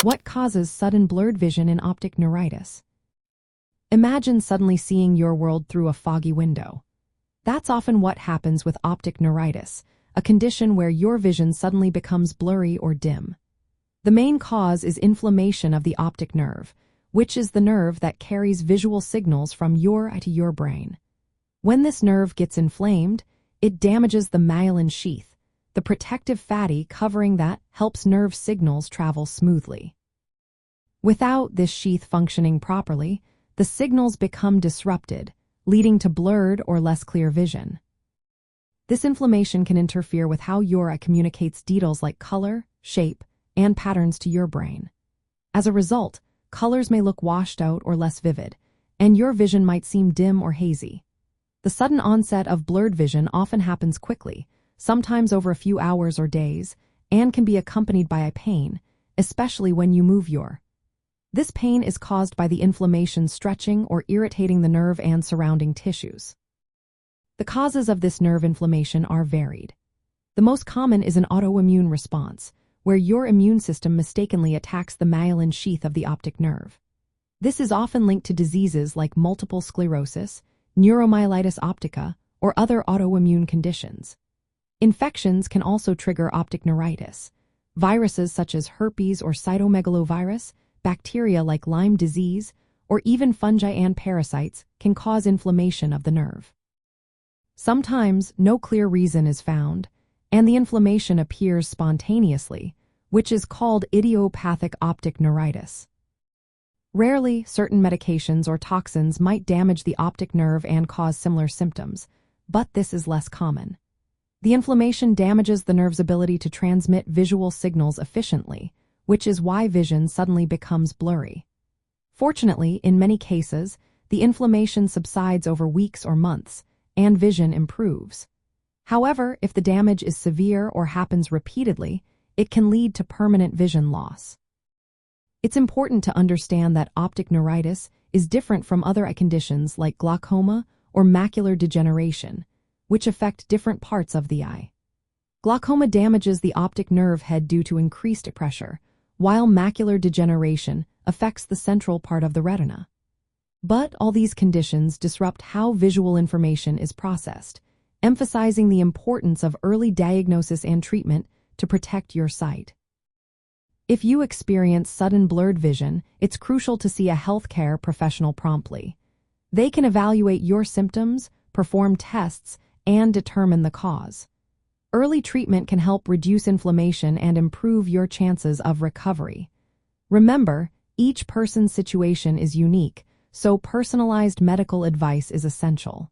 What causes sudden blurred vision in optic neuritis? Imagine suddenly seeing your world through a foggy window. That's often what happens with optic neuritis, a condition where your vision suddenly becomes blurry or dim. The main cause is inflammation of the optic nerve, which is the nerve that carries visual signals from your eye to your brain. When this nerve gets inflamed, it damages the myelin sheath, the protective fatty covering that helps nerve signals travel smoothly. Without this sheath functioning properly, the signals become disrupted, leading to blurred or less clear vision. This inflammation can interfere with how your eye communicates details like color, shape, and patterns to your brain. As a result, colors may look washed out or less vivid, and your vision might seem dim or hazy. The sudden onset of blurred vision often happens quickly, sometimes over a few hours or days, and can be accompanied by eye pain, especially when you move your. This pain is caused by the inflammation stretching or irritating the nerve and surrounding tissues. The causes of this nerve inflammation are varied. The most common is an autoimmune response, where your immune system mistakenly attacks the myelin sheath of the optic nerve. This is often linked to diseases like multiple sclerosis, neuromyelitis optica, or other autoimmune conditions. Infections can also trigger optic neuritis. Viruses such as herpes or cytomegalovirus, bacteria like Lyme disease, or even fungi and parasites can cause inflammation of the nerve. Sometimes no clear reason is found, and the inflammation appears spontaneously, which is called idiopathic optic neuritis. Rarely, certain medications or toxins might damage the optic nerve and cause similar symptoms, but this is less common. The inflammation damages the nerve's ability to transmit visual signals efficiently, which is why vision suddenly becomes blurry. Fortunately, in many cases, the inflammation subsides over weeks or months, and vision improves. However, if the damage is severe or happens repeatedly, it can lead to permanent vision loss. It's important to understand that optic neuritis is different from other eye conditions like glaucoma or macular degeneration, which affect different parts of the eye. Glaucoma damages the optic nerve head due to increased pressure, while macular degeneration affects the central part of the retina. But all these conditions disrupt how visual information is processed, emphasizing the importance of early diagnosis and treatment to protect your sight. If you experience sudden blurred vision, it's crucial to see a healthcare professional promptly. They can evaluate your symptoms, perform tests, and determine the cause. Early treatment can help reduce inflammation and improve your chances of recovery. Remember, each person's situation is unique, so personalized medical advice is essential.